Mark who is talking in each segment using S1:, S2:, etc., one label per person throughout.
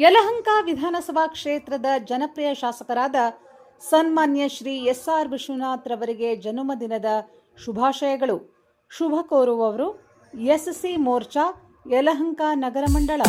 S1: ಯಲಹಂಕ ವಿಧಾನಸಭಾ ಕ್ಷೇತ್ರದ ಜನಪ್ರಿಯ ಶಾಸಕರಾದ ಸನ್ಮಾನ್ಯ ಶ್ರೀ ಎಸ್.ಆರ್. ವಿಶ್ವನಾಥ್ ರವರಿಗೆ ಜನ್ಮದಿನದ ಶುಭಾಶಯಗಳು. ಶುಭ ಕೋರುವವರು ಎಸ್.ಸಿ. ಮೋರ್ಚಾ, ಯಲಹಂಕ ನಗರ ಮಂಡಳ.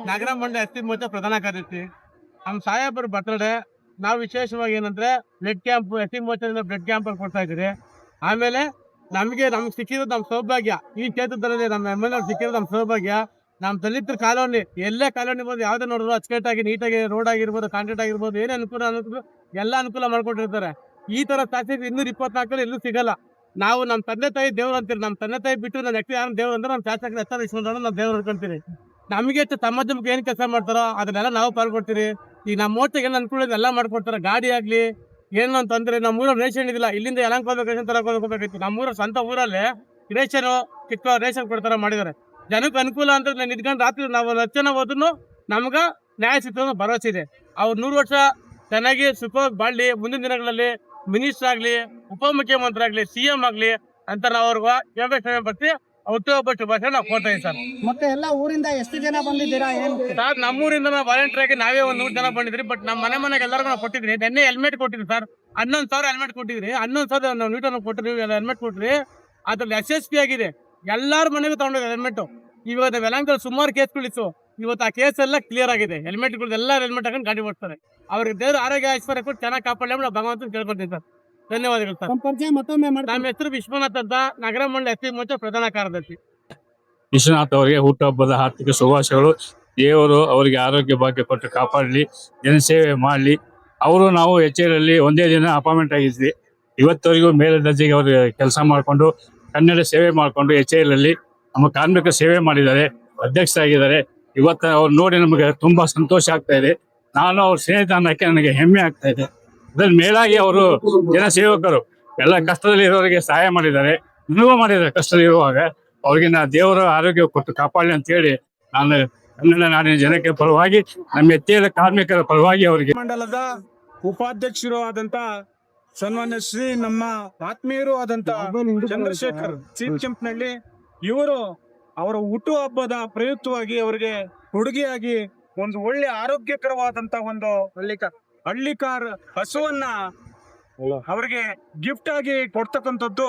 S2: ನಗರ ಮಂಡಳ ಎಸ್.ಸಿ. ಮೋರ್ಚಾ ಪ್ರಧಾನ ಕಾರ್ಯದರ್ಶಿ. ನಮ್ಮ ಸಾಹೇಬರ ಬರ್ತಡೆ ನಾವು ವಿಶೇಷವಾಗಿ ಏನಂದ್ರೆ ಬ್ಲಡ್ ಕ್ಯಾಂಪ್ ಎಸ್.ಸಿ. ಮೋರ್ಚಾದಿಂದ ಬ್ಲಡ್ ಕ್ಯಾಂಪ್ ಕೊಡ್ತಾ ಇದ್ದೀರಿ. ಆಮೇಲೆ ನಮ್ಗೆ ಸಿಕ್ಕಿರೋದು ನಮ್ಮ ಸೌಭಾಗ್ಯ. ಈ ಕ್ಷೇತ್ರದಲ್ಲಿ ನಮ್ಮ ಎಮ್.ಎಲ್.ಎ ಸಿಕ್ಕಿರೋದು ನಮ್ಮ ಸೌಭಾಗ್ಯ. ನಮ್ಮ ದಲಿತರ ಕಾಲೋನಿ ಎಲ್ಲೇ ಕಾಲೋನಿ ಬಂದು ಯಾವ್ದೇ ನೋಡಿದ್ರು ಅಚ್ಚುಕಟ್ಟಾಗಿ ನೀಟಾಗಿ ರೋಡ್ ಆಗಿರ್ಬೋದು, ಕಾಂಕ್ರೀಟ್ ಆಗಿರ್ಬೋದು, ಏನೇ ಅನುಕೂಲ ಎಲ್ಲ ಅನುಕೂಲ ಮಾಡ್ಕೊಟ್ಟಿರ್ತಾರೆ. ಈ ತರ ಶಾಸಕ 224 ಎಲ್ಲೂ ಸಿಗಲ್ಲ. ನಾವು ನಮ್ಮ ತಂದೆ ತಾಯಿ ದೇವ್ರು ಅಂತೀರಿ. ನಮ್ಮ ತಂದೆ ತಾಯಿ ಬಿಟ್ಟು ನನ್ನ ವ್ಯಕ್ತಿ ಯಾರು ದೇವ್ರು ಅಂದ್ರೆ ನಮ್ಮ ಶಾಸಕರ ಎಸ್.ಆರ್. ವಿಶ್ವನಾಥ್ ನಾವು ದೇವ್ರು ಅನ್ಕೊಂತೀರಿ. ನಮಗೆ ಸಮಾಜಕ್ಕೆ ಏನ್ ಕೆಲಸ ಮಾಡ್ತಾರೋ ಅದನ್ನೆಲ್ಲ ನಾವು ಪಾಲ್ಗೊಡ್ತೀರಿ. ಈಗ ನಮ್ಮ ಮೋಟಕ್ಕೆ ಏನು ಅನುಕೂಲ ಎಲ್ಲ ಮಾಡ್ಕೊಡ್ತಾರೆ. ಗಾಡಿ ಆಗ್ಲಿ ಏನು ಅಂತಂದ್ರೆ ನಮ್ಮ ಊರಲ್ಲಿ ರೇಷನ್ ಇದಿಲ್ಲ. ಇಲ್ಲಿಂದ ಯಲಹಂಕ ರೇಷನ್ ತರಕೋಬೇಕಾಗಿತ್ತು. ನಮ್ಮ ಸ್ವಂತ ಊರಲ್ಲಿ ರೇಷನ್ ಚಿಕ್ಕ ರೇಷನ್ ಕೊಡ್ತಾರ ಮಾಡಿದ್ದಾರೆ. ಜನಕ್ಕೆ ಅನುಕೂಲ ಅಂತ ನಿಂತ್ಕೊಂಡು ರಾತ್ರಿ ನಾವು 10 ಜನ ಹೋದ್ರು ನಮ್ಗ ನ್ಯಾಯ ಸಿಗ್ತದೆ ಭರವಸೆ ಇದೆ. ಅವ್ರು 100 ವರ್ಷ ಚೆನ್ನಾಗಿ ಸುಖವಾಗಿ ಬಾಳ್ಲಿ. ಮುಂದಿನ ದಿನಗಳಲ್ಲಿ ಮಿನಿಸ್ಟರ್ ಆಗ್ಲಿ, ಉಪಮುಖ್ಯಮಂತ್ರಿ ಆಗ್ಲಿ, CM ಆಗ್ಲಿ ಅಂತ ನಾವು ಅವ್ರಿಗೆ ಬರ್ತೀವಿ. ಹುಟ್ಟುಹಬ್ಬ ಭಾಷೆ ನಾವು ಕೊಡ್ತಾ ಇದ್ದೀವಿ ಸರ್.
S3: ಮತ್ತೆ ಎಲ್ಲ ಊರಿಂದ ಎಷ್ಟು ಜನ ಬಂದಿದ್ದೀರಾ?
S2: ಸರ್ ನಮ್ಮೂರಿಂದ ನಾವು ವಾಲಂಟಿಯರ್ ಆಗಿ ನಾವೇ 100 ಜನ ಬಂದಿದ್ರಿ. ಬಟ್ ನಮ್ಮ ಮನೆಗೆ ಎಲ್ಲರಿಗೂ ನಾವು ಕೊಟ್ಟಿದ್ರಿ. ನೆನ್ನೆ ಹೆಲ್ಮೆಟ್ ಕೊಟ್ಟಿದ್ರಿ ಸರ್. 11,000 ಹೆಲ್ಮೆಟ್ ಕೊಟ್ಟಿದ್ರಿ. 11,000 ನಾವು ನೀಟನ್ನು ಕೊಟ್ಟಿರಿ, ಹೆಲ್ಮೆಟ್ ಕೊಟ್ರಿ. ಅದ್ರಲ್ಲಿ SSP ಆಗಿದೆ. ಎಲ್ಲಾರ ಮನೆಗೂ ತಗೊಂಡೋಗಿ ಹೆಲ್ಮೆಟ್. ಇವತ್ತು ಯಲಹಂಕದಲ್ಲಿ ಸುಮಾರು ಕೇಸ್ಗಳಿತ್ತು. ಇವತ್ತು ಆ ಕೇಸ್ ಎಲ್ಲ ಕ್ಲಿಯರ್ ಆಗಿದೆ. ಹೆಲ್ಮೆಟ್ಗಳು ಎಲ್ಲ ಹೆಲ್ಮೆಟ್ ಹಾಕೊಂಡು ಗಾಡಿ ಓಡಿಸ್ತಾರೆ. ಅವ್ರಿಗೆ ದೇವ್ರ ಆರೋಗ್ಯ ಐಶ್ವರ್ಯ ಕೊಟ್ಟು ಚೆನ್ನಾಗಿ ಕಾಪಾಡಲಿ ನಾವು ಭಗವಂತನ ಕೇಳ್ಕೊಳ್ತೀವಿ ಸರ್. ಧನ್ಯವಾದಗಳು ಸರ್.
S3: ಮತ್ತೊಮ್ಮೆ
S2: ನಮ್ಮ ಹೆಸರು ವಿಶ್ವನಾಥ್ ಅಂತ, ನಗರ ಮಂಡಳ ಎಸ್.ಸಿ. ಮೋರ್ಚಾ ಪ್ರಧಾನ ಕಾರ್ಯದರ್ಶಿ.
S4: ವಿಶ್ವನಾಥ್ ಅವರಿಗೆ ಹುಟ್ಟುಹಬ್ಬದ ಹಾರ್ದಿಕ ಶುಭಾಶಯಗಳು. ದೇವರು ಅವರಿಗೆ ಆರೋಗ್ಯ ಭಾಗ್ಯ ಕೊಟ್ಟು ಕಾಪಾಡಲಿ, ಜನಸೇವೆ ಮಾಡಲಿ. ಅವರು ನಾವು HL ಒಂದೇ ದಿನ ಅಪಾಯಿಂಟ್ಮೆಂಟ್ ಆಗಿದ್ವಿ. ಇವತ್ತವರೆಗೂ ಮೇಲೆ ದರ್ಜೆಗೆ ಅವರು ಕೆಲಸ ಮಾಡಿಕೊಂಡು ಕನ್ನಡ ಸೇವೆ ಮಾಡಿಕೊಂಡು HL ನಮ್ಮ ಕಾರ್ಮಿಕ ಸೇವೆ ಮಾಡಿದ್ದಾರೆ, ಅಧ್ಯಕ್ಷರಾಗಿದ್ದಾರೆ. ಇವತ್ತು ಅವ್ರು ನೋಡಿ ನಮಗೆ ತುಂಬಾ ಸಂತೋಷ ಆಗ್ತಾ ಇದೆ. ನಾನು ಅವ್ರ ಸ್ನೇಹಿತ ಅನ್ನಕ್ಕೆ ನನಗೆ ಹೆಮ್ಮೆ ಆಗ್ತಾ ಇದೆ. ಅದ್ರಲ್ಲಿ ಮೇಲಾಗಿ ಅವರು ಜನಸೇವಕರು ಎಲ್ಲ ಕಷ್ಟದಲ್ಲಿ ಇರೋರಿಗೆ ಸಹಾಯ ಮಾಡಿದ್ದಾರೆ, ಇನ್ನೂ ಮಾಡಿದ್ದಾರೆ. ಕಷ್ಟದಲ್ಲಿ ಇರುವಾಗ ಅವ್ರಿಗೆ ದೇವರ ಆರೋಗ್ಯ ಕೊಟ್ಟು ಕಾಪಾಡಲಿ ಅಂತ ಹೇಳಿ ನಾನು ಕನ್ನಡ ನಾಡಿನ ಜನಕ್ಕೆ ಪರವಾಗಿ, ನಮ್ಮ HL ಕಾರ್ಮಿಕರ ಪರವಾಗಿ ಅವರಿಗೆ
S5: ಮಂಡಲದ ಉಪಾಧ್ಯಕ್ಷರು ಆದಂತ ಸನ್ಮಾನ್ಯ ಶ್ರೀ ನಮ್ಮ ಆತ್ಮೀಯರು ಆದಂತ ಚಂದ್ರಶೇಖರ್ ಚೀಪ್ಕೆಂಪ್ನಳ್ಳಿ ಇವರು ಅವರ ಹುಟ್ಟುಹಬ್ಬದ ಪ್ರಯುಕ್ತವಾಗಿ ಅವರಿಗೆ ಹುಡುಗಿಯಾಗಿ ಒಂದು ಒಳ್ಳೆ ಆರೋಗ್ಯಕರವಾದಂತ ಒಂದು ಹಳ್ಳಿಕಾರ್ ಹಸುವನ್ನ ಅವರಿಗೆ ಗಿಫ್ಟ್ ಆಗಿ ಕೊಡ್ತಕ್ಕಂಥದ್ದು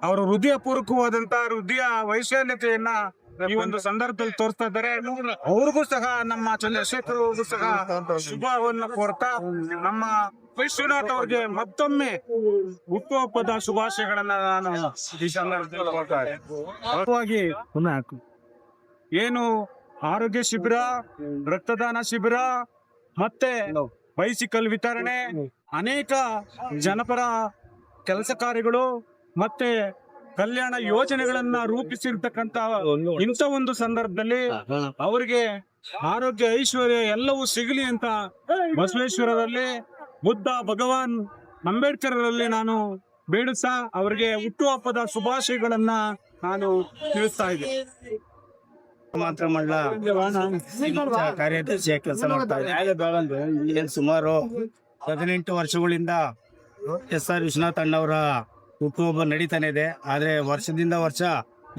S5: ಅವರ ಹೃದಯ ಪೂರ್ವಕವಾದಂತ ಹೃದಯ ವೈಶಾಲ್ಯತೆಯನ್ನ ಈ ಒಂದು ಸಂದರ್ಭದಲ್ಲಿ ತೋರಿಸ್ತಾ ಇದ್ದಾರೆ. ಅವ್ರಿಗೂ ಸಹ ನಮ್ಮ ಚಂದ್ರಶೇಖರ್ ಅವ್ರಿಗೂ ಸಹ ಶುಭವನ್ನು ಕೋರ್ತಾ ನಮ್ಮ ವಿಶ್ವನಾಥ್ ಅವ್ರಿಗೆ ಮತ್ತೊಮ್ಮೆ ಹುಟ್ಟುಹಬ್ಬದ ಶುಭಾಶಯಗಳನ್ನ ನಾನು ಈ ಸಂದರ್ಭದಲ್ಲಿ ಕೊಡ್ತಾ ಇದ್ದೇನೆ. ಏನು ಆರೋಗ್ಯ ಶಿಬಿರ, ರಕ್ತದಾನ ಶಿಬಿರ, ಮತ್ತೆ ಬೈಸಿಕಲ್ ವಿತರಣೆ, ಅನೇಕ ಜನಪರ ಕೆಲಸ ಕಾರ್ಯಗಳು ಮತ್ತೆ ಕಲ್ಯಾಣ ಯೋಜನೆಗಳನ್ನ ರೂಪಿಸಿರ್ತಕ್ಕಂತ ಇಂಥ ಒಂದು ಸಂದರ್ಭದಲ್ಲಿ ಅವರಿಗೆ ಆರೋಗ್ಯ ಐಶ್ವರ್ಯ ಎಲ್ಲವೂ ಸಿಗಲಿ ಅಂತ ಬಸವೇಶ್ವರರಲ್ಲಿ, ಬುದ್ಧ ಭಗವಾನ್ ಅಂಬೇಡ್ಕರ್ ನಾನು ಬೇಡಿಸ ಅವರಿಗೆ ಹುಟ್ಟುಹಬ್ಬದ ಶುಭಾಶಯಗಳನ್ನ ನಾನು ತಿಳಿಸ್ತಾ ಇದ್ದೇನೆ.
S6: ಮಾತ್ರ ಮಂಡಲ ಕಾರ್ಯದರ್ಶಿಯ ಕೆಲಸ ಮಾಡ್ತಾ ಇದ್ದೆ. ಸುಮಾರು 18 ವರ್ಷಗಳಿಂದ ಎಸ್.ಆರ್. ವಿಶ್ವನಾಥ್ ಅಣ್ಣವರ ಹುಟ್ಟುಹಬ್ಬ ನಡೀತಾನೆ ಇದೆ. ಆದ್ರೆ ವರ್ಷದಿಂದ ವರ್ಷ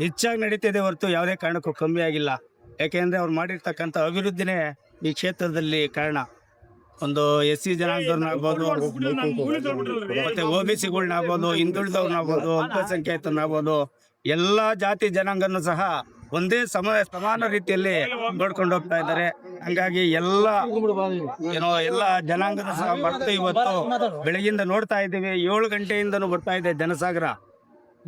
S6: ಹೆಚ್ಚಾಗಿ ನಡೀತಿದೆ ಹೊರತು ಯಾವುದೇ ಕಾರಣಕ್ಕೂ ಕಮ್ಮಿ ಆಗಿಲ್ಲ. ಯಾಕೆಂದ್ರೆ ಅವ್ರು ಮಾಡಿರ್ತಕ್ಕಂಥ ಅಭಿವೃದ್ಧಿನೇ ಈ ಕ್ಷೇತ್ರದಲ್ಲಿ ಕಾರಣ. ಒಂದು SC ಜನಾಂಗದವ್ರನ್ನಾಗ್ಬೋದು, ಮತ್ತೆ OBCಗಳನ್ನಾಗ್ಬೋದು, ಹಿಂದುಳಿದವ್ರನ್ನಾಗ್ಬೋದು, ಅಲ್ಪಸಂಖ್ಯಾತರನ್ನಾಗ್ಬೋದು, ಎಲ್ಲಾ ಜಾತಿ ಜನಾಂಗನೂ ಸಹ ಒಂದೇ ಸಮಾನ ರೀತಿಯಲ್ಲಿ ನೋಡ್ಕೊಂಡು ಹೋಗ್ತಾ ಇದ್ದಾರೆ. ಹಂಗಾಗಿ ಎಲ್ಲ ಜನಾಂಗದ ಸಹ ಬರ್ತಾ ಇವತ್ತು ಬೆಳಗಿಂದ ನೋಡ್ತಾ ಇದ್ದೀವಿ. 7 ಗಂಟೆಯಿಂದನೂ ಬರ್ತಾ ಇದೆ ಜನಸಾಗರ.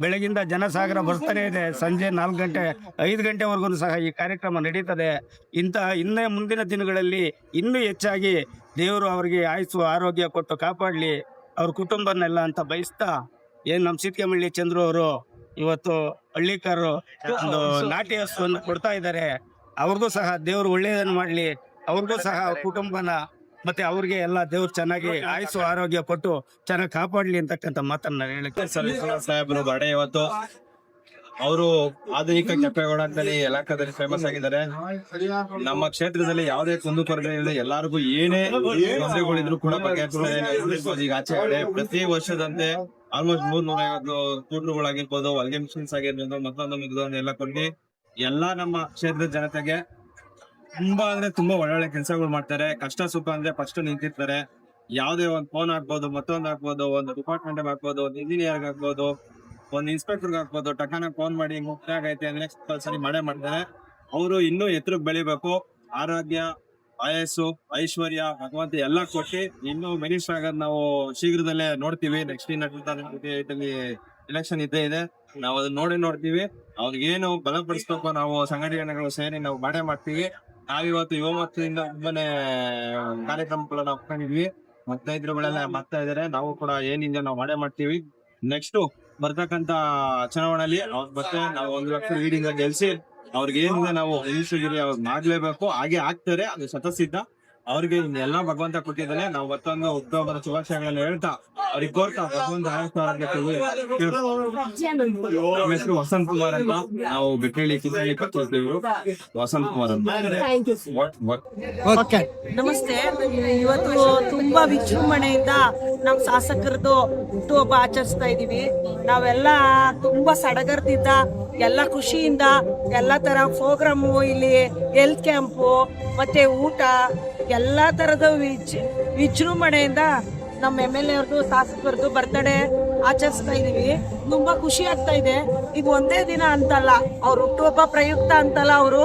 S6: ಬೆಳಗಿಂದ ಜನಸಾಗರ ಬರ್ತಾನೆ ಇದೆ. ಸಂಜೆ 4 ಗಂಟೆ 5 ಗಂಟೆವರೆಗೂ ಸಹ ಈ ಕಾರ್ಯಕ್ರಮ ನಡೀತದೆ. ಇನ್ನೇ ಮುಂದಿನ ದಿನಗಳಲ್ಲಿ ಇನ್ನೂ ಹೆಚ್ಚಾಗಿ ದೇವರು ಅವರಿಗೆ ಆಯುಸ್ಸು ಆರೋಗ್ಯ ಕೊಟ್ಟು ಕಾಪಾಡಲಿ, ಅವ್ರ ಕುಟುಂಬನೆಲ್ಲ ಅಂತ ಬಯಸ್ತಾ, ಏನು ನಮ್ಮ ಸಿದ್ಕಮಳ್ಳಿ ಚಂದ್ರು ಅವರು ಇವತ್ತು ಹಳ್ಳಿಕಾರರು ಒಂದು ನಾಟಿ ಹಸುವನ್ನು ಕೊಡ್ತಾ ಇದ್ದಾರೆ. ಅವ್ರಿಗೂ ಸಹ ದೇವರು ಒಳ್ಳೆಯದನ್ನು ಮಾಡಲಿ, ಅವ್ರಿಗೂ ಸಹ ಅವ್ರ ಕುಟುಂಬನ ಮತ್ತೆ ಅವ್ರಿಗೆ ಎಲ್ಲ ದೇವ್ರು ಚೆನ್ನಾಗಿ ಆಯುಸ್ಸು ಆರೋಗ್ಯ ಕೊಟ್ಟು ಚೆನ್ನಾಗಿ ಕಾಪಾಡಲಿ ಅಂತಕ್ಕಂಥ ಮಾತನ್ನ ಹೇಳಕ್ಕೆ
S7: ಸಾಹೇಬ್ರು ಬರ್ಡೇ ಇವತ್ತು. ಅವರು ಆಧುನಿಕ ಕೆಂಪೇಗೌಡ ಅಂತೇಳಿ ಯಲಹಂಕದಲ್ಲಿ ಫೇಮಸ್ ಆಗಿದ್ದಾರೆ. ನಮ್ಮ ಕ್ಷೇತ್ರದಲ್ಲಿ ಯಾವುದೇ ಕುಂದುಕೊರತೆ ಇಲ್ಲದೆ ಎಲ್ಲರಿಗೂ ಏನೇ ತೊಂದರೆಗಳಿದ್ರು ಕೂಡ ಬಗೆಹರಿಸ್ತಾರೆ. ಈಗ ಆಚೆ ಕಡೆ ಪ್ರತಿ ವರ್ಷದಂತೆ ಆಲ್ಮೋಸ್ಟ್ 350 ಸ್ಕೂಟರ್ಗಳಾಗಿರ್ಬೋದು, ಹೊಲಿಗೆ ಮಿಷನ್ಸ್ ಆಗಿರ್ಬೋದು, ಮತ್ತೊಂದು ಎಲ್ಲ ಕೊಟ್ಟು ಎಲ್ಲಾ ನಮ್ಮ ಕ್ಷೇತ್ರದ ಜನತೆಗೆ ತುಂಬಾ ಅಂದ್ರೆ ತುಂಬಾ ಒಳ್ಳೊಳ್ಳೆ ಕೆಲಸಗಳು ಮಾಡ್ತಾರೆ. ಕಷ್ಟ ಸುಖ ಅಂದ್ರೆ ಫಸ್ಟ್ ನಿಂತಿರ್ತಾರೆ. ಯಾವ್ದೇ ಒಂದು ಫೋನ್ ಆಗ್ಬೋದು, ಮತ್ತೊಂದು ಆಗ್ಬೋದು, ಒಂದು ಡಿಪಾರ್ಟ್ಮೆಂಟ್ ಆಗ್ಬೋದು, ಒಂದು ಇಂಜಿನಿಯರ್ ಆಗ್ಬೋದು, ಒಂದು ಇನ್ಸ್ಪೆಕ್ಟರ್ ಆಗ್ಬೋದು, ಟಕಾನ ಫೋನ್ ಮಾಡಿ ಮುಕ್ತ ಆಗೈತೆ ಅಂದ್ರೆ ಸರಿ ಮಾಡೇ ಮಾಡ್ತಾರೆ. ಅವರು ಇನ್ನೂ ಎತ್ತರಕ್ಕೆ ಬೆಳಿಬೇಕು. ಆರೋಗ್ಯ, ಆಯಸ್ಸು, ಐಶ್ವರ್ಯ, ಭಗವಂತ ಎಲ್ಲ ಕೊಟ್ಟು ಇನ್ನೂ ಮಿನಿಸ್ಟರ್ ಆಗೋದು ನಾವು ಶೀಘ್ರದಲ್ಲೇ ನೋಡ್ತೀವಿ. ನೆಕ್ಸ್ಟ್ ಎಲೆಕ್ಷನ್ ಇದ್ದೇ ಇದೆ. ನಾವು ಅದನ್ನ ನೋಡ್ತೀವಿ. ಅವ್ರಿಗೇನು ಬಲಪಡಿಸ್ಬೇಕು ನಾವು ಸಂಘಟನೆಗಳು ಸೇರಿ ನಾವು ಮಾಡೇ ಮಾಡ್ತೀವಿ. ನಾವಿವತ್ತು ಯುವ ಮಕ್ಕಳಿಂದ ತುಂಬಾನೇ ಕಾರ್ಯಕ್ರಮಗಳನ್ನ ಹಾಕೊಂಡಿದ್ವಿ. 15ಗಳೆಲ್ಲ ಮಾಡ್ತಾ ಇದಾರೆ. ನಾವು ಕೂಡ ಏನಿದೆ ನಾವು ಮಾಡೇ ಮಾಡ್ತೀವಿ. ನೆಕ್ಸ್ಟ್ ಬರ್ತಕ್ಕಂತ ಚುನಾವಣೆಯಲ್ಲಿ ಅವ್ರು ಬರ್ತಾರೆ. ನಾವು 1 ಲಕ್ಷ ಲೀಡಿಂಗ್ ಗೆಲ್ಸಿ ಅವ್ರಿಗೆ ಏನಿದೆ ನಾವು ಮಿನಿಸ್ಟರ್ಗಿರಿ ಅವ್ರು ಮಾಡ್ಲೇಬೇಕು. ಹಾಗೆ ಆಗ್ತಾರೆ, ಅದು ಸ್ವತಃಸಿದ್ಧ. ಅವ್ರಿಗೆ ಇನ್ನೆಲ್ಲ ಭಗವಂತ ಕೊಟ್ಟಿದ್ದಾನೆ. ನಾವು ಮತ್ತೊಂದು ಹುಟ್ಟುಹಬ್ಬದ ಶುಭಾಶಯಗಳನ್ನ ಹೇಳ್ತಾ ಅವ್ರಿಗೆ ಕೋರ್ತಾ ಭಗವಂತ ನಮ್ಮ ಹೆಸರು ವಸಂತ್ ಕುಮಾರ್ ಅಂತ. ನಾವು ಬೆಟ್ಟಳ್ಳಿ ವಸಂತ್ ಕುಮಾರ್ ಅಂತ.
S8: ನಮಸ್ತೆ. ಇವತ್ತು ತುಂಬಾ ವಿಜೃಂಭಣೆಯಿಂದ ನಮ್ಮ ಶಾಸಕರದು ಹುಟ್ಟುಹಬ್ಬ ಆಚರಿಸ್ತಾ ಇದೀವಿ. ನಾವೆಲ್ಲ ತುಂಬಾ ಸಡಗರದಿಂದ, ಎಲ್ಲ ಖುಷಿಯಿಂದ, ಎಲ್ಲ ತರ ಪ್ರೋಗ್ರಾಮು, ಇಲ್ಲಿ ಹೆಲ್ತ್ ಕ್ಯಾಂಪು ಮತ್ತೆ ಊಟ, ಎಲ್ಲಾ ತರದ ವಿಜೃಂಭಣೆಯಿಂದ ನಮ್ಮ MLA ಅವ್ರದ್ದು, ಶಾಸಕರದ್ದು ಬರ್ತ್ಡೇ ಆಚರಿಸ್ತಾ ಇದೀವಿ. ತುಂಬಾ ಖುಷಿ ಆಗ್ತಾ ಇದೆ. ಇದು ಒಂದೇ ದಿನ ಅಂತಲ್ಲ, ಅವ್ರ ಹುಟ್ಟುಹಬ್ಬ ಪ್ರಯುಕ್ತ ಅಂತಲ್ಲ, ಅವರು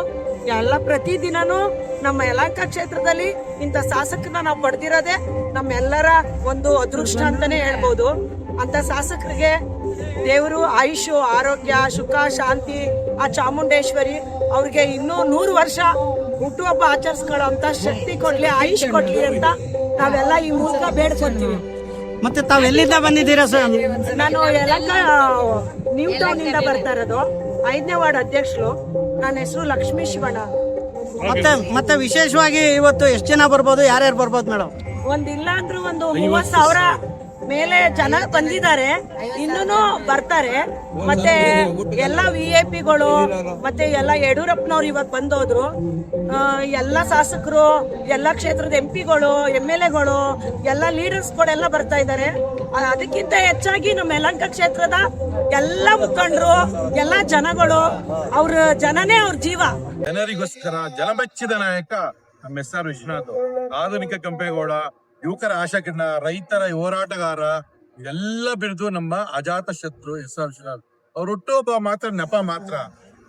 S8: ಎಲ್ಲ ಪ್ರತಿದಿನನೂ ನಮ್ಮ ಯಲಹಂಕ ಕ್ಷೇತ್ರದಲ್ಲಿ ಇಂಥ ಶಾಸಕರನ್ನ ನಾವು ಪಡೆದಿರೋದೇ ನಮ್ಮೆಲ್ಲರ ಒಂದು ಅದೃಷ್ಟ ಅಂತಾನೆ ಹೇಳ್ಬೋದು. ಅಂತ ಶಾಸಕರಿಗೆ ದೇವರು ಆಯುಷು, ಆರೋಗ್ಯ, ಸುಖ, ಶಾಂತಿ, ಆ ಚಾಮುಂಡೇಶ್ವರಿ ಅವ್ರಿಗೆ ಇನ್ನೂ 100 ವರ್ಷ ಹುಟ್ಟುಹಬ್ಬ ಆಚರಿಸ್ಕೊಳ್ಳೋ ಅಂತ ಶಕ್ತಿ ಕೊಡ್ಲಿ, ಆಯುಷ್ ಕೊಡ್ಲಿ ಅಂತ ನಾವೆಲ್ಲ ಈ ಮೂಲಕ ಬೇಡ್ಕೊಂತೀವಿ.
S3: ಮತ್ತೆ ತಾವ್ ಎಲ್ಲಿಂದ ಬಂದಿದ್ದೀರಾ ಸರ್?
S8: ನಾನು ಯಲಹಂಕ ನ್ಯೂ ಟೌನ್ ಇಂದ ಬರ್ತಾ ಇರೋದು. 5ನೇ ವಾರ್ಡ್ ಅಧ್ಯಕ್ಷರು. ನನ್ನ ಹೆಸರು ಲಕ್ಷ್ಮೀ ಶಿವಣ್ಣ.
S3: ಮತ್ತೆ ವಿಶೇಷವಾಗಿ ಇವತ್ತು ಎಷ್ಟು ಜನ ಬರ್ಬೋದು, ಯಾರ್ಯಾರು ಬರ್ಬೋದು ಮೇಡಮ್?
S8: ಒಂದಿಲ್ಲ ಅಂದ್ರೂ ಒಂದು 30,000 ಮೇಲೆ ಜನ ಬಂದಿದ್ದಾರೆ. ಇನ್ನೂ ಬರ್ತಾರೆ. ಮತ್ತೆ ಎಲ್ಲ VIP-ಗಳು ಮತ್ತೆ ಎಲ್ಲ ಯಡಿಯೂರಪ್ಪನವ್ರು ಇವತ್ತು ಬಂದೋದ್ರು. ಎಲ್ಲ ಶಾಸಕರು, ಎಲ್ಲ ಕ್ಷೇತ್ರದ MP-ಗಳು, MLA-ಗಳು, ಎಲ್ಲ ಲೀಡರ್ಸ್ಗಳೆಲ್ಲ ಬರ್ತಾ ಇದ್ದಾರೆ. ಅದಕ್ಕಿಂತ ಹೆಚ್ಚಾಗಿ ನಮ್ಮ ಯಲಹಂಕ ಕ್ಷೇತ್ರದ ಎಲ್ಲ ಮುಖಂಡರು, ಎಲ್ಲ ಜನಗಳು, ಅವ್ರ ಜನನೇ ಅವ್ರ ಜೀವ.
S9: ಜನರಿಗೋಸ್ಕರ ಜನಮೆಚ್ಚಿದ ನಾಯಕ ನಮ್ಮ SR ವಿಶ್ವನಾಥ್. ಆಧುನಿಕ ಕೆಂಪೇಗೌಡ, ಯುವಕರ ಆಶಾಕಿರಣ, ರೈತರ ಹೋರಾಟಗಾರ, ಎಲ್ಲ ಬಿಡಿದು ನಮ್ಮ ಅಜಾತ ಶತ್ರು SR ವಿಶ್ವನಾಥ್. ಅವ್ರ ಹುಟ್ಟುಹಬ್ಬ ಮಾತ್ರ ನೆಪ ಮಾತ್ರ.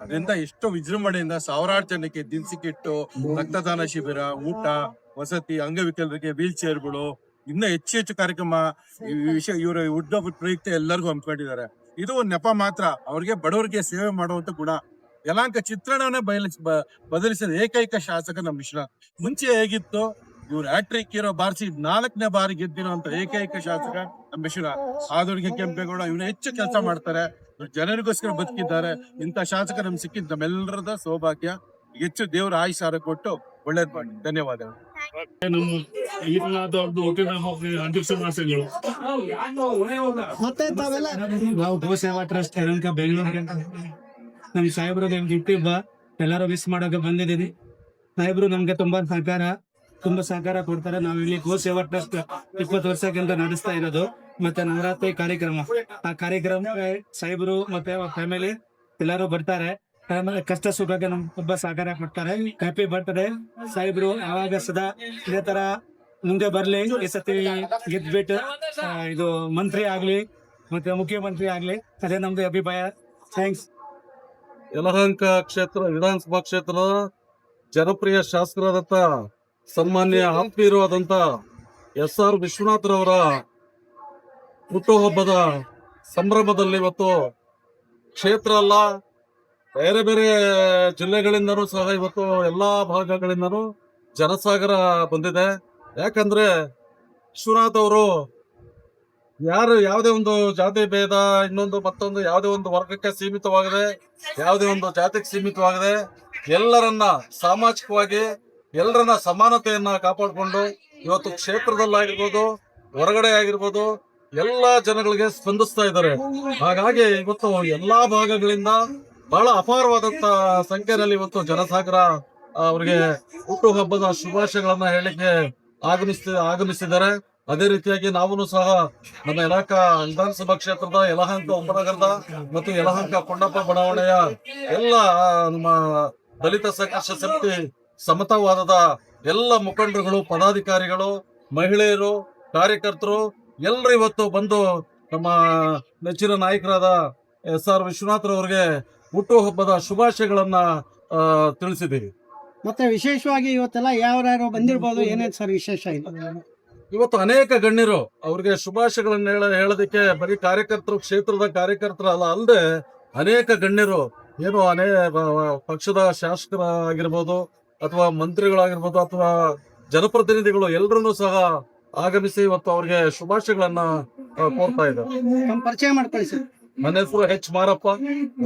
S9: ಅದರಿಂದ ಎಷ್ಟು ವಿಜೃಂಭಣೆಯಿಂದ ಸಾವಿರಾರು ಜನಕ್ಕೆ ದಿನಸಿ ಕಿಟ್ಟು, ರಕ್ತದಾನ ಶಿಬಿರ, ಊಟ, ವಸತಿ, ಅಂಗವಿಕಲರಿಗೆ ವೀಲ್ ಚೇರ್ಗಳು, ಇನ್ನ ಹೆಚ್ಚು ಕಾರ್ಯಕ್ರಮ ಇವರ ಹುಟ್ಟುಹಬ್ಬದ ಪ್ರಯುಕ್ತ ಎಲ್ಲರಿಗೂ ಹಮ್ಮಿಕೊಂಡಿದ್ದಾರೆ. ಇದು ಒಂದು ನೆಪ ಮಾತ್ರ. ಅವ್ರಿಗೆ ಬಡವರಿಗೆ ಸೇವೆ ಮಾಡುವಂತ ಗುಣ. ಯಲಹಂಕ ಚಿತ್ರಣವನ್ನ ಬದಲಿಸಿದ ಏಕೈಕ ಶಾಸಕ ನಮ್ಮ ವಿಶ್ವನಾಥ್. ಮುಂಚೆ ಹೇಗಿತ್ತು, ಇವ್ರು ಹ್ಯಾಟ್ರಿಕ್ ಹೀರೋ ಬಾರಿಸಿ 4ನೇ ಬಾರಿ ಗೆದ್ದಿರುವಂತ ಏಕೈಕ ಶಾಸಕ ನಮ್ಮ ವಿಶ್ವನಾಥ್. ಆಧುನಿಕ ಕೆಂಪೇಗೌಡ ಇವನು ಹೆಚ್ಚು ಕೆಲಸ ಮಾಡ್ತಾರೆ, ಜನರಿಗೋಸ್ಕರ ಬದುಕಿದ್ದಾರೆ. ಇಂಥ ಶಾಸಕ ನಮ್ಗೆ ಸಿಕ್ಕಿದ್ ನಮ್ಮೆಲ್ಲರದ ಸೌಭಾಗ್ಯ. ಹೆಚ್ಚು ದೇವರ ಆಯುಷ್ಯ ಕೊಟ್ಟು ಒಳ್ಳೇದ್ ಮಾಡಿ. ಧನ್ಯವಾದಗಳು.
S3: ಮತ್ತೆ ತಾವೆಲ್ಲ ನಾವು ಗೋಸೇವಾ ಟ್ರಸ್ಟ್ ಯಲಹಂಕ ಬೆಂಗಳೂರಿಗೆ ನಮ್ ಸಾಹೇಬ್ರು ಹುಟ್ಟಿಹಬ್ಬ ಎಲ್ಲರೂ ವಿಶ್ ಮಾಡೋಕೆ ಬಂದಿದ್ದೀವಿ. ಸಾಹೇಬ್ರು ನಮ್ಗೆ ತುಂಬಾ ಸಹಕಾರ ಕೊಡ್ತಾರೆ. ನಾವು ಇಲ್ಲಿ ಗೋಸೇವಾ ಟ್ರಸ್ಟ್ 20 ವರ್ಷಕ್ಕಿಂತ ನಡೆಸ್ತಾ ಇರೋದು. ಮತ್ತೆ ನವರಾತ್ರಿ ಕಾರ್ಯಕ್ರಮ, ಆ ಕಾರ್ಯಕ್ರಮ ಸಾಹೇಬ್ರು ಮತ್ತೆ ಫ್ಯಾಮಿಲಿ ಎಲ್ಲರೂ ಬರ್ತಾರೆ. ಆಮೇಲೆ ಕಷ್ಟ ಸುಖಕ್ಕೆ ನಮ್ ತುಂಬಾ ಸಹಕಾರ ಕೊಡ್ತಾರೆ. ಹ್ಯಾಪಿ ಬರ್ತ್ಡೇ ಸಾಹೇಬ್ರು. ಯಾವಾಗ ಸದಾ ಇದೇ ತರ ಮುಂದೆ ಬರ್ಲಿ. ಈ ಸತಿ ಗೆದ್ಬಿಟ್ಟು ಇದು ಮಂತ್ರಿ ಆಗ್ಲಿ ಮತ್ತೆ ಮುಖ್ಯಮಂತ್ರಿ ಆಗ್ಲಿ, ಅದೇ ನಮ್ದು ಅಭಿಪ್ರಾಯ. ಥ್ಯಾಂಕ್ಸ್.
S10: ಯಲಹಂಕ ಕ್ಷೇತ್ರ ವಿಧಾನಸಭಾ ಕ್ಷೇತ್ರದ ಜನಪ್ರಿಯ ಶಾಸಕರಾದಂತ ಸನ್ಮಾನ್ಯ ಆತ್ಮೀಯರು ಆದಂತ SR ವಿಶ್ವನಾಥ್ ರವರ ಹುಟ್ಟುಹಬ್ಬದ ಸಂಭ್ರಮದಲ್ಲಿ ಇವತ್ತು ಕ್ಷೇತ್ರ ಅಲ್ಲ, ಬೇರೆ ಬೇರೆ ಜಿಲ್ಲೆಗಳಿಂದನೂ ಸಹ ಇವತ್ತು ಎಲ್ಲಾ ಭಾಗಗಳಿಂದನೂ ಜನಸಾಗರ ಬಂದಿದೆ. ಯಾಕಂದ್ರೆ ವಿಶ್ವನಾಥ್ ಅವರು ಯಾವುದೇ ಒಂದು ಜಾತಿ ಭೇದ ಇನ್ನೊಂದು ಮತ್ತೊಂದು ಯಾವುದೇ ಒಂದು ವರ್ಗಕ್ಕೆ ಸೀಮಿತವಾಗದೆ, ಯಾವುದೇ ಒಂದು ಜಾತಿಗೆ ಸೀಮಿತವಾಗದೆ, ಎಲ್ಲರನ್ನ ಸಾಮಾಜಿಕವಾಗಿ ಎಲ್ಲರನ್ನ ಸಮಾನತೆಯನ್ನ ಕಾಪಾಡಿಕೊಂಡು ಇವತ್ತು ಕ್ಷೇತ್ರದಲ್ಲಾಗಿರ್ಬೋದು, ಹೊರಗಡೆ ಆಗಿರ್ಬೋದು, ಎಲ್ಲಾ ಜನಗಳಿಗೆ ಸ್ಪಂದಿಸ್ತಾ ಇದ್ದಾರೆ. ಹಾಗಾಗಿ ಇವತ್ತು ಎಲ್ಲಾ ಭಾಗಗಳಿಂದ ಬಹಳ ಅಪಾರವಾದಂತ ಸಂಖ್ಯೆಯಲ್ಲಿ ಇವತ್ತು ಜನಸಾಗರ ಅವರಿಗೆ ಹುಟ್ಟುಹಬ್ಬದ ಶುಭಾಶಯಗಳನ್ನ ಹೇಳಲಿಕ್ಕೆ ಆಗಮಿಸಿದ್ದಾರೆ. ಅದೇ ರೀತಿಯಾಗಿ ನಾವು ಸಹ ನಮ್ಮ ಇಲಾಖಾ ವಿಧಾನಸಭಾ ಕ್ಷೇತ್ರದ ಯಲಹಂಕ ಉಪನಗರದ ಮತ್ತು ಯಲಹಂಕ ಕೊಂಡಪ್ಪ ಬಡಾವಣೆಯ ಎಲ್ಲ ನಮ್ಮ ದಲಿತ ಸಂಘರ್ಷ ಸಮಿತಿ ಸಮತಾವಾದದ ಎಲ್ಲ ಮುಖಂಡರುಗಳು, ಪದಾಧಿಕಾರಿಗಳು, ಮಹಿಳೆಯರು, ಕಾರ್ಯಕರ್ತರು ಎಲ್ಲರೂ ಇವತ್ತು ಬಂದು ನಮ್ಮ ನೆಚ್ಚಿನ ನಾಯಕರಾದ ಎಸ್.ಆರ್. ವಿಶ್ವನಾಥ್ ಅವರಿಗೆ ಹುಟ್ಟುಹಬ್ಬದ ಶುಭಾಶಯಗಳನ್ನ ತಿಳಿಸಿದ್ದೀವಿ.
S3: ಮತ್ತೆ ವಿಶೇಷವಾಗಿ ಇವತ್ತೆಲ್ಲ ಯಾರು ಬಂದಿರ್ಬೋದು, ಏನೇನು ಸರ್ ವಿಶೇಷ ಇಲ್ಲ?
S10: ಇವತ್ತು ಅನೇಕ ಗಣ್ಯರು ಅವ್ರಿಗೆ ಶುಭಾಶಯಗಳನ್ನ ಹೇಳೋದಕ್ಕೆ ಬರೀ ಕಾರ್ಯಕರ್ತರು, ಕ್ಷೇತ್ರದ ಕಾರ್ಯಕರ್ತರು ಅಲ್ಲದೆ ಅನೇಕ ಗಣ್ಯರು ಏನು ಪಕ್ಷದ ಶಾಸಕರಾಗಿರ್ಬೋದು ಅಥವಾ ಮಂತ್ರಿಗಳಾಗಿರ್ಬೋದು ಅಥವಾ ಜನಪ್ರತಿನಿಧಿಗಳು ಎಲ್ಲರನ್ನೂ ಸಹ ಆಗಮಿಸಿ ಇವತ್ತು ಅವ್ರಿಗೆ ಶುಭಾಶಯಗಳನ್ನ ಕೋರ್ತಾ ಇದ್ದಾರೆ.
S3: ಪರಿಚಯ ಮಾಡ್ಕೊಳ್ಳಿ ಸರ್.
S10: ನನ್ನ ಹೆಸರು ಎಚ್ ಮಾರಪ್ಪ,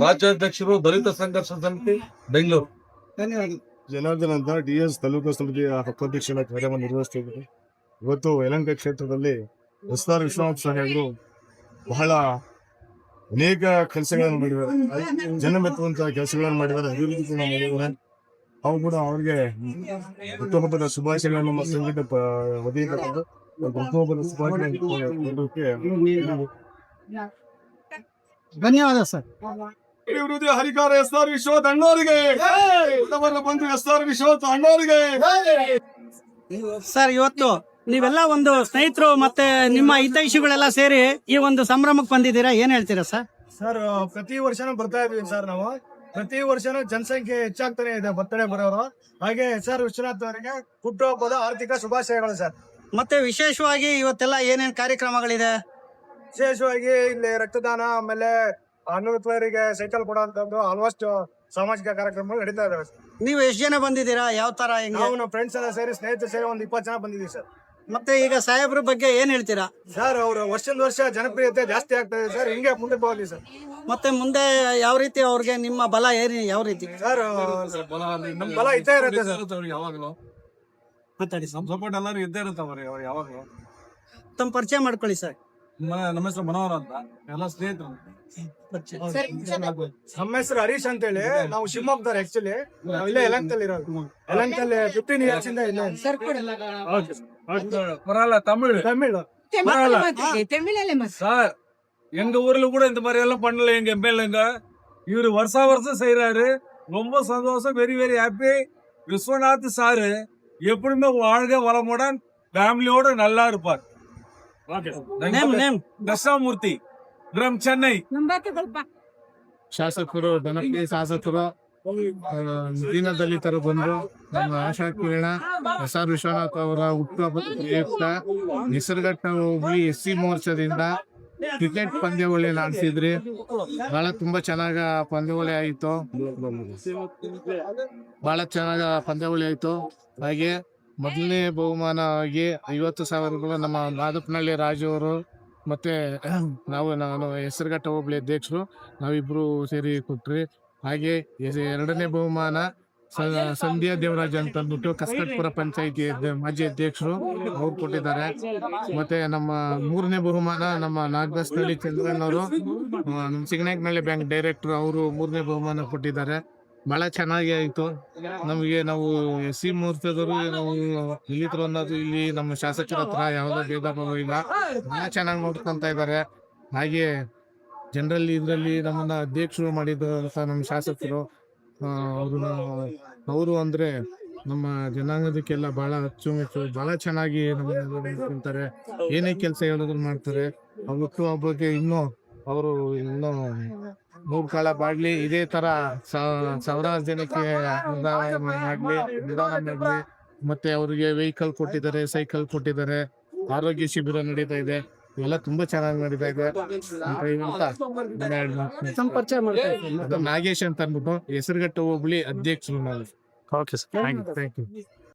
S10: ರಾಜ್ಯಾಧ್ಯಕ್ಷರು ದಲಿತ ಸಂಘರ್ಷ ಸಮಿತಿ ಬೆಂಗಳೂರು.
S3: ಧನ್ಯವಾದ.
S9: ಜನಾರ್ದನ್ ಅಂತ DS ತಾಲೂಕು ಸಮಿತಿಯ ಉಪಾಧ್ಯಕ್ಷರ ಕಾರ್ಯವನ್ನು ನಿರ್ವಹಿಸ್ತಿದ್ದಾರೆ. ಇವತ್ತು ಯಲಹಂಕ ಕ್ಷೇತ್ರದಲ್ಲಿ ಎಸ್.ಆರ್. ವಿಶ್ವನಾಥ್ ಸಾಹೇಬರು ಬಹಳ ಅನೇಕ ಕೆಲಸಗಳನ್ನು ಮಾಡಿದ್ದಾರೆ, ಜನ ಮೆಚ್ಚುವಂತಹ ಕೆಲಸಗಳನ್ನು ಮಾಡಿದ್ದಾರೆ, ಅಭಿವೃದ್ಧಿ ಮಾಡಿದ್ದಾರೆ. ಅವು ಕೂಡ ಅವ್ರಿಗೆ ಹುಟ್ಟುಹಬ್ಬದ ಶುಭಾಶಯಗಳನ್ನು ನಮ್ಮ ಸಂಘಟ ವತಿಯಿಂದ ಹುಟ್ಟುಹಬ್ಬದ ಶುಭಾಶಯಗಳನ್ನು
S3: ಧನ್ಯವಾದ ಸರ್.
S9: ಅಭಿವೃದ್ಧಿ ಹರಿಕಾರ ಎಸ್.ಆರ್. ವಿಶ್ವನಾಥ್ ಅಣ್ಣವರಿಗೆ, ಬಂಧು ಎಸ್.ಆರ್. ವಿಶ್ವನಾಥ್ ಅಣ್ಣವರಿಗೆ.
S3: ಸರ್, ಇವತ್ತು ನೀವೆಲ್ಲ ಒಂದು ಸ್ನೇಹಿತರು ಮತ್ತೆ ನಿಮ್ಮ ಹಿತೈಷಿಗಳೆಲ್ಲ ಸೇರಿ ಈ ಒಂದು ಸಂಭ್ರಮಕ್ಕೆ ಬಂದಿದ್ದೀರಾ, ಏನ್ ಹೇಳ್ತೀರಾ ಸರ್?
S6: ಸರ್, ಪ್ರತಿ ವರ್ಷನೂ ಬರ್ತಾ ಇದೀವಿ ಸರ್. ನಾವು ಪ್ರತಿ ವರ್ಷನೂ ಜನಸಂಖ್ಯೆ ಹೆಚ್ಚಾಗ್ತಾನೆ ಇದೆ ಬರ್ತಡೇ ಬರೋರು. ಹಾಗೆ ಎಸ್.ಆರ್. ವಿಶ್ವನಾಥ್ ಅವರಿಗೆ ಹುಟ್ಟುಹಬ್ಬದ ಆರ್ಥಿಕ ಶುಭಾಶಯಗಳು ಸರ್.
S3: ಮತ್ತೆ ವಿಶೇಷವಾಗಿ ಇವತ್ತೆಲ್ಲ ಏನೇನ್ ಕಾರ್ಯಕ್ರಮಗಳಿದೆ?
S6: ವಿಶೇಷವಾಗಿ ಇಲ್ಲಿ ರಕ್ತದಾನ, ಆಮೇಲೆ ಅಂಗವಿಕಲರಿಗೆ ಸೈಕಲ್ ಕೊಡುವಂತದ್ದು ಆಲ್ಮೋಸ್ಟ್ ಸಾಮಾಜಿಕ ಕಾರ್ಯಕ್ರಮಗಳು ನಡೀತಾ ಇದಾವೆ.
S3: ನೀವು ಎಷ್ಟು ಜನ ಬಂದಿದ್ದೀರಾ, ಯಾವ ತರ?
S6: ನಾವು ನಮ್ಮ ಫ್ರೆಂಡ್ಸ್ ಎಲ್ಲ ಸೇರಿ, ಸ್ನೇಹಿತರು ಸೇರಿ ಒಂದು 20 ಜನ ಬಂದಿದ್ದೀವಿ ಸರ್.
S3: ಮತ್ತೆ ಈಗ ಸಾಹೇಬ್ರ ಬಗ್ಗೆ ಏನ್ ಹೇಳ್ತೀರಾ
S6: ಸರ್? ಅವರು ವರ್ಷದಿಂದ ವರ್ಷ ಜನಪ್ರಿಯತೆ ಜಾಸ್ತಿ ಆಗ್ತಾ ಇದೆ ಸರ್, ಹಿಂಗೆ ಮುಂದೆ ಹೋಗ್ಲಿ ಸರ್.
S3: ಮತ್ತೆ ಮುಂದೆ ಯಾವ ರೀತಿ ಅವ್ರಿಗೆ ನಿಮ್ಮ ಬಲ ಯಾವ ರೀತಿ
S6: ಸರ್? ನಮ್ಮ ಬಲ ಇದ್ದೇ ಇರುತ್ತೆ ಸರ್
S10: ಯಾವಾಗಲೂ.
S3: ಮಾತಾಡಿ.
S10: ಸಪೋರ್ಟ್ ಎಲ್ಲರೂ ಇದ್ದೇ ಇರುತ್ತವ್ರಿ ಅವ್ರು ಯಾವಾಗಲೂ.
S3: ತಮ್ಮ ಪರಿಚಯ ಮಾಡ್ಕೊಳ್ಳಿ ಸರ್.
S10: ನಮ್ಮ ಹೆಸರು ಮನೋಹರ್ ಅಂತ, ಎಲ್ಲ ಸ್ನೇಹಿತರು.
S6: ನಮ್ಮ ಹೆಸರು ಹರೀಶ್ ಅಂತ ಹೇಳಿ, ನಾವು ಶಿವಮೊಗ್ಗದವ್ರು. ಆಕ್ಚುಲಿ ನಾವು ಇಲ್ಲೇ ಯಲಹಂಕದಲ್ಲಿ ಇರೋದು. ಯಲಹಂಕಲ್ಲಿ 15 ಇಯರ್ಸ್ ಇಂದ ಇಲ್ಲೇ
S10: பரவாயில்ல தமிழ் சார். எங்க ஊர்ல கூட இந்த மாதிரி எல்லாம் பண்ணல எங்க எம்எல்ஏங்க. இவரு வருஷா வருஷம் செய்யறாரு, ரொம்ப சந்தோஷம். Very very happy. Viswanath sir எப்படியுமே வாழ்க வளமுடன் ஃபேமிலியோட நல்லா இருப்பார். ದಶಾಮೂರ್ತಿ ಗ್ರಾಮ್ ಚೆನ್ನೈ.
S3: ಶಾಸಕರು, ಜನಪ್ರಿಯ ಶಾಸಕರು, ದೀನ ದಲಿತರು ಬಂದು ನಮ್ಮ ಆಶಾ ಕಿರಣ ಎಸ್.ಆರ್. ವಿಶ್ವನಾಥ್ ಅವರ ಹುಟ್ಟುಹಬ್ಬದ ಪ್ರಯುಕ್ತ ನಿಸರ್ಘಟ್ಟ ಹೋಬಳಿ SC ಮೋರ್ಚಾದಿಂದ ಕ್ರಿಕೆಟ್ ಪಂದ್ಯಾವಳಿ ನಡೆಸಿದ್ರಿ. ಬಹಳ ತುಂಬಾ ಚೆನ್ನಾಗ ಪಂದ್ಯಾವಳಿ ಆಯಿತು, ಹಾಗೆ ಮೊದಲನೇ ಬಹುಮಾನವಾಗಿ 50,000 ರೂಪಾಯಿ ನಮ್ಮ ಮಾದಪ್ಪನಹಳ್ಳಿ ರಾಜು ಅವರು ಮತ್ತೆ ನಾನು ಹೆಸರುಘಟ್ಟ ಹೋಬಳಿ ಅಧ್ಯಕ್ಷರು ನಾವಿಬ್ರು ಸೇರಿ ಕೊಟ್ರಿ. ಹಾಗೆ ಎರಡನೇ ಬಹುಮಾನ ಸಂಧ್ಯಾ ದೇವರಾಜ್ ಅಂತ ಅಂದ್ಬಿಟ್ಟು ಕಸ್ಕಟ್ಪುರ ಪಂಚಾಯತಿ ಮಾಜಿ ಅಧ್ಯಕ್ಷರು ಅವ್ರು ಕೊಟ್ಟಿದ್ದಾರೆ. ಮತ್ತೆ ನಮ್ಮ ಮೂರನೇ ಬಹುಮಾನ ನಮ್ಮ ನಾಗದಾಸನಹಳ್ಳಿ ಚಂದ್ರಣ್ಣವರು, ನಮ್ಮ ಸಿಂಗನಾಯಕನಹಳ್ಳಿ ಬ್ಯಾಂಕ್ ಡೈರೆಕ್ಟರ್, ಅವರು ಮೂರನೇ ಬಹುಮಾನ ಕೊಟ್ಟಿದ್ದಾರೆ. ಬಹಳ ಚೆನ್ನಾಗಿ ಆಯ್ತು ನಮಗೆ. ನಾವು SC ಮೋರ್ಚಾದವರು, ನಾವು ದಲಿತರು ಅನ್ನೋದು ಇಲ್ಲಿ ನಮ್ಮ ಶಾಸಕರ ಹತ್ರ ಯಾವುದೋ ಭೇದ ಭಾವ ಇಲ್ಲ, ಬಹಳ ಚೆನ್ನಾಗಿ ನೋಡ್ಕೊಂತ ಇದ್ದಾರೆ. ಹಾಗೆ ಜನರಲ್ಲಿ ಇದರಲ್ಲಿ ನಮ್ಮನ್ನ ಅಧ್ಯಕ್ಷರು ಮಾಡಿದ್ದು ನಮ್ಮ ಶಾಸಕರು, ಅವರು ಅಂದ್ರೆ ನಮ್ಮ ಜನಾಂಗದಕ್ಕೆಲ್ಲ ಬಹಳ ಅಚ್ಚುಮೆಚ್ಚು, ಬಹಳ ಚೆನ್ನಾಗಿ ನಮ್ಮಂತಾರೆ. ಏನೇ ಕೆಲಸ ಹೇಳಿದ್ರು ಮಾಡ್ತಾರೆ. ಅವತ್ತು ಹಬ್ಬಕ್ಕೆ ಅವರು ಇನ್ನೂ 3 ಕಾಲ ಬಾಡ್ಲಿ, ಇದೇ ತರ ಸಾವಿರಾರು ಜನಕ್ಕೆ ನಿಧಾನ ಮತ್ತೆ ಅವರಿಗೆ ವೆಹಿಕಲ್ ಕೊಟ್ಟಿದ್ದಾರೆ, ಸೈಕಲ್ ಕೊಟ್ಟಿದ್ದಾರೆ. ಆರೋಗ್ಯ ಶಿಬಿರ ನಡೀತಾ ಇದೆ. ಇವೆಲ್ಲ ತುಂಬಾ ಚೆನ್ನಾಗಿ ನಡೀತಾ ಇದೆ ಪರಿಚಯ ಮಾಡ್ತಾ ನಾಗೇಶ್ ಅಂತ ಅಂದ್ಬಿಟ್ಟು ಹೆಸರುಘಟ್ಟ ಹೋಬಳಿ ಅಧ್ಯಕ್ಷರು ನಾವು.
S5: Okay sir thank you.